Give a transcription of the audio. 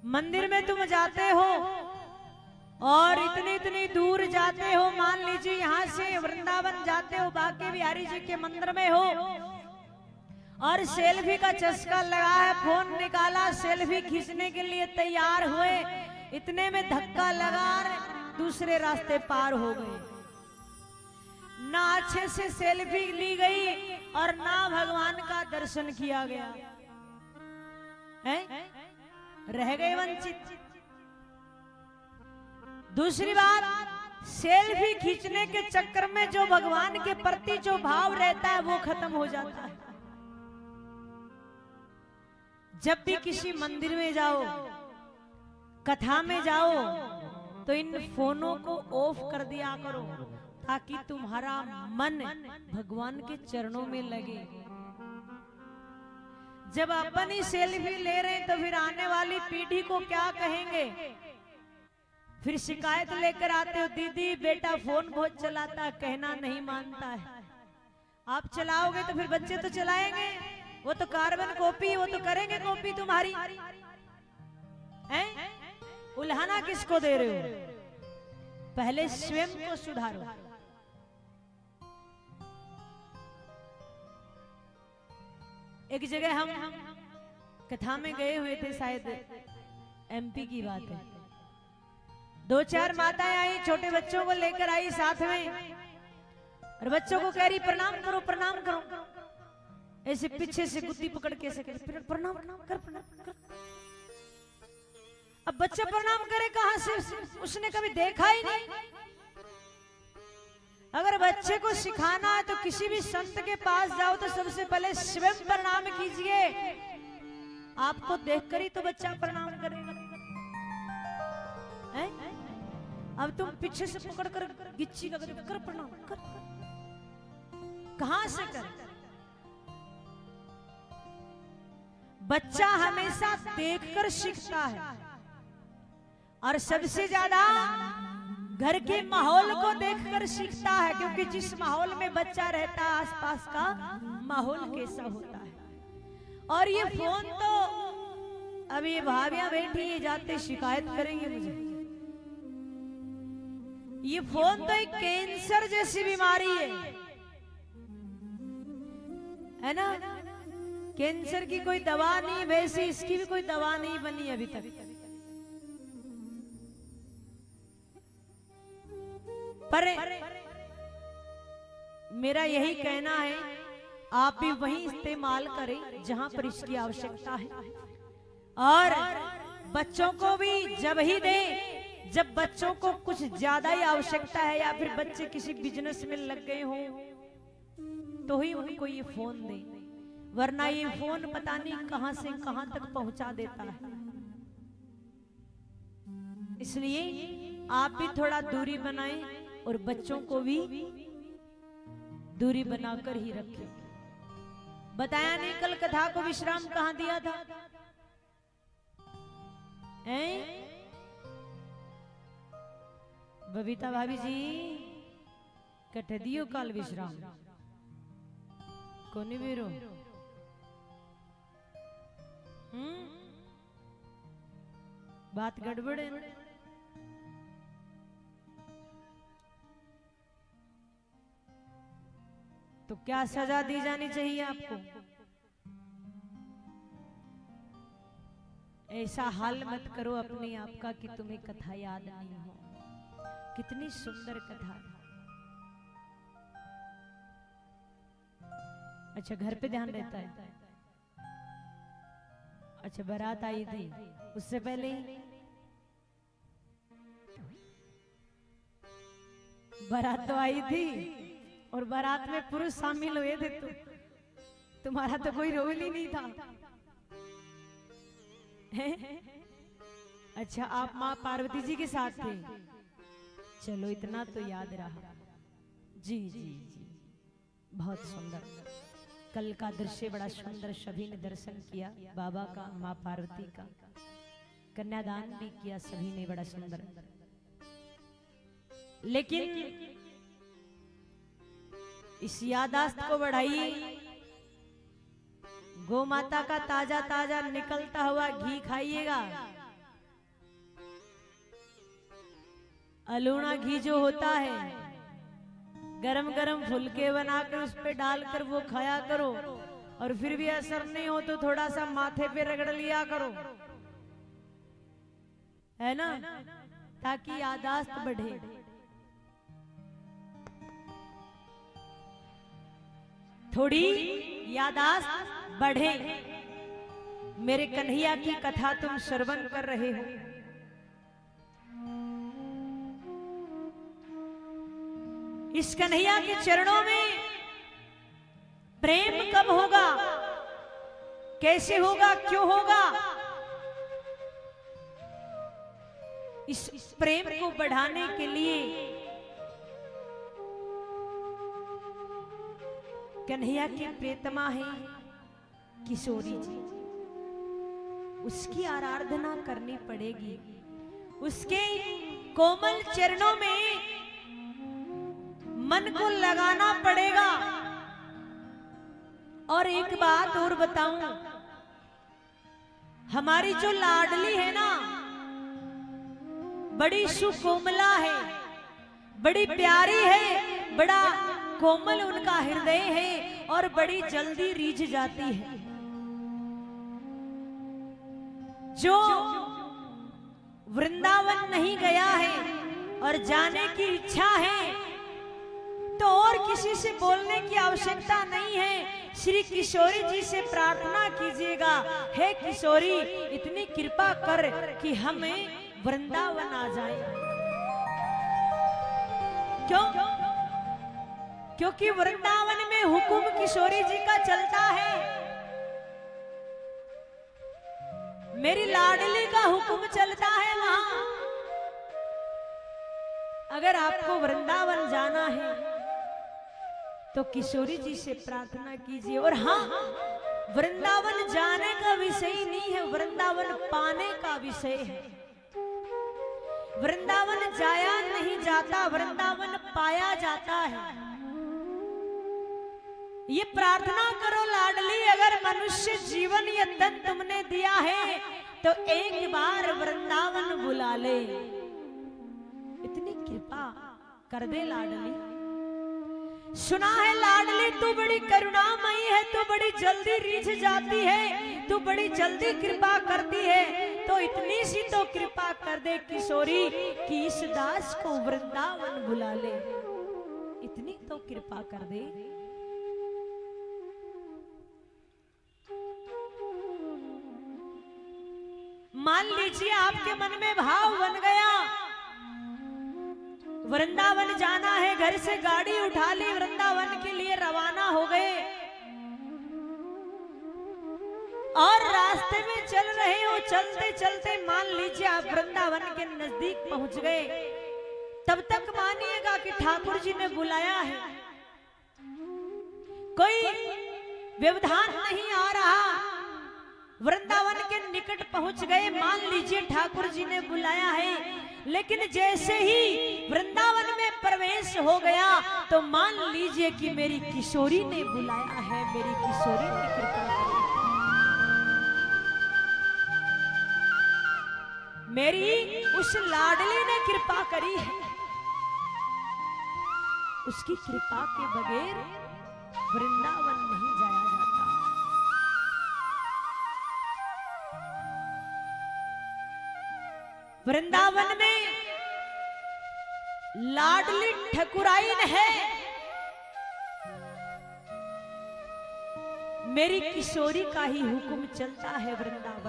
मंदिर में तुम जाते हो और इतनी इतनी दूर जाते हो, मान लीजिए यहाँ से वृंदावन जाते हो, बांके बिहारी जी के मंदिर में हो और सेल्फी का चस्का लगा है, फोन निकाला, सेल्फी खींचने के लिए तैयार हुए, इतने में धक्का लगा दूसरे रास्ते पार हो गए। ना अच्छे से सेल्फी ली गई और ना भगवान का दर्शन किया गया, है? रह गए वंचित। दूसरी बात, सेल्फी खींचने के चक्कर में जो भगवान के प्रति जो भाव रहता है वो खत्म हो जाता है। जब भी किसी मंदिर में जाओ, कथा में जाओ, तो इन फोनों को ऑफ कर दिया करो ताकि तुम्हारा मन भगवान के चरणों में लगे। जब अपन ही सेल्फी ले रहे हैं तो फिर आने वाली पीढ़ी को क्या कहेंगे? फिर शिकायत लेकर आते हो, दीदी बेटा फोन बहुत चलाता है, कहना नहीं मानता है। आप चलाओगे तो फिर बच्चे तो चलाएंगे, वो तो कार्बन कॉपी, वो तो करेंगे कॉपी तुम्हारी, हैं? उल्हाना किसको दे रहे हो? पहले स्वयं को सुधारो। एक जगह हम कथा में गए हुए थे, शायद एमपी की बात है। 2-4 माताएं आई, छोटे बच्चों को लेकर आई साथ में, और बच्चों को कह रही प्रणाम करो प्रणाम करो, ऐसे पीछे से गुद्दी पकड़ के ऐसे प्रणाम प्रणाम कर, प्रणाम कर। अब बच्चा प्रणाम करे कहां से? उसने कभी देखा ही नहीं। अगर बच्चे को सिखाना है तो किसी भी संत के पास जाओ तो सबसे पहले स्वयं प्रणाम कीजिए, आपको देखकर ही तो बच्चा प्रणाम करेगा। अब तुम पीछे से पकड़ कर गिच्ची कर प्रणाम कर, कहां से कर? बच्चा हमेशा देखकर सीखता है और सबसे ज्यादा घर के माहौल को देखकर सीखता है, क्योंकि जिस माहौल में बच्चा रहता है आसपास का माहौल कैसा होता है। और ये फोन तो, अभी ये भाभियां बैठी है, जाते शिकायत करेंगे मुझे। ये फोन तो एक कैंसर जैसी बीमारी है ना? कैंसर की कोई दवा नहीं, वैसे इसकी भी कोई दवा नहीं बनी अभी तक। पर मेरा यही कहना है, आप भी वही इस्तेमाल करें जहां पर इसकी आवश्यकता है, और बच्चों को भी जब ही दें जब बच्चों को कुछ ज्यादा ही आवश्यकता है, या फिर बच्चे किसी बिजनेस में लग गए हो तो ही उनको ये फोन दें, वरना ये फोन पता नहीं कहां से कहां तक पहुंचा देता है। इसलिए आप भी थोड़ा दूरी बनाएं और बच्चों को भी दूरी बनाकर ही रखें। बताया नहीं कल कथा को विश्राम कहां दिया था? बबीता भाभी जी कट दियो कल विश्राम, कोनी बेरो बात गड़बड़ है। तो क्या सजा दी जानी चाहिए आपको? ऐसा हाल मत करो अपने आप का कि तुम्हें कथा याद नहीं हो। कितनी सुंदर कथा था। अच्छा, घर पे ध्यान रहता है। अच्छा, बारात आई थी, उससे पहले बारात तो आई थी और बारात में पुरुष शामिल हुए थे, तो तुम्हारा तो कोई रोल ही नहीं था। अच्छा, आप माँ पार्वती जी के साथ थे। चलो, इतना तो याद रहा। जी जी जी, बहुत सुंदर। कल का दृश्य बड़ा सुंदर, सभी ने दर्शन किया बाबा का, माँ पार्वती का, कन्यादान भी किया सभी ने, बड़ा सुंदर। लेकिन इस यादाश्त को बढ़ाइए, गौ माता का ताजा ताजा निकलता हुआ घी खाइएगा, अलूना घी जो होता है, गरम गरम फुलके बनाकर उस पे डालकर वो खाया करो, और फिर भी असर नहीं हो तो थोड़ा सा माथे पे रगड़ लिया करो, है ना, ताकि यादाश्त बढ़े। थोड़ी यादाश्त बढ़े। मेरे कन्हैया की कथा तुम श्रवण कर रहे हो। इस कन्हैया के चरणों में प्रेम कब होगा, कैसे होगा, क्यों होगा, इस प्रेम को बढ़ाने के लिए कन्हैया की प्रियतमा है किशोरी जी, उसकी आराधना करनी पड़ेगी, उसके कोमल चरणों में मन को लगाना पड़ेगा। और एक बात और बताऊं, हमारी जो लाडली है ना, बड़ी सुकोमला है, बड़ी प्यारी है, बड़ा कोमल उनका हृदय है, और बड़ी जल्दी रीझ जाती है। जो वृंदावन नहीं गया है और जाने की इच्छा है, तो और किसी से बोलने की आवश्यकता नहीं है, श्री किशोरी जी से प्रार्थना कीजिएगा, हे किशोरी इतनी कृपा कर कि हमें वृंदावन आ जाए। क्यों? क्योंकि वृंदावन में हुक्म किशोरी जी का चलता है, मेरी लाडली का हुक्म चलता है वहां। अगर आपको वृंदावन जाना है तो किशोरी जी से प्रार्थना कीजिए। और हाँ, वृंदावन जाने का विषय नहीं है, वृंदावन पाने का विषय है। वृंदावन जाया नहीं जाता, वृंदावन पाया जाता है। ये प्रार्थना करो लाडली, अगर मनुष्य जीवन ये तन तुमने दिया है तो एक बार वृंदावन बुला ले, इतनी कृपा कर दे लाडली। सुना है लाडली तू बड़ी करुणामयी है, तू बड़ी जल्दी रीझ जाती है, तू बड़ी जल्दी कृपा करती है, तो इतनी सी तो कृपा कर दे किशोरी कि इस दास को वृंदावन बुला ले, इतनी तो कृपा कर दे। मान लीजिए आपके मन में भाव बन गया, वृंदावन जाना है, घर से गाड़ी उठा ली, वृंदावन के लिए रवाना हो गए, और रास्ते में चल रहे हो, चलते चलते मान लीजिए आप वृंदावन के नजदीक पहुंच गए, तब तक मानिएगा कि ठाकुर जी ने बुलाया है, कोई व्यवधान नहीं आ रहा, वृंदावन के निकट पहुंच गए, मान लीजिए ठाकुर जी ने बुलाया है, लेकिन जैसे ही वृंदावन में प्रवेश हो गया तो मान लीजिए कि मेरी किशोरी ने बुलाया है, मेरी किशोरी ने कृपा की, मेरी उस लाडली ने कृपा करी है, उसकी कृपा के बगैर वृंदावन नहीं जाया जाता। वृंदावन में लाडली ठकुराइन है, मेरी किशोरी का ही हुक्म चलता है वृंदावन।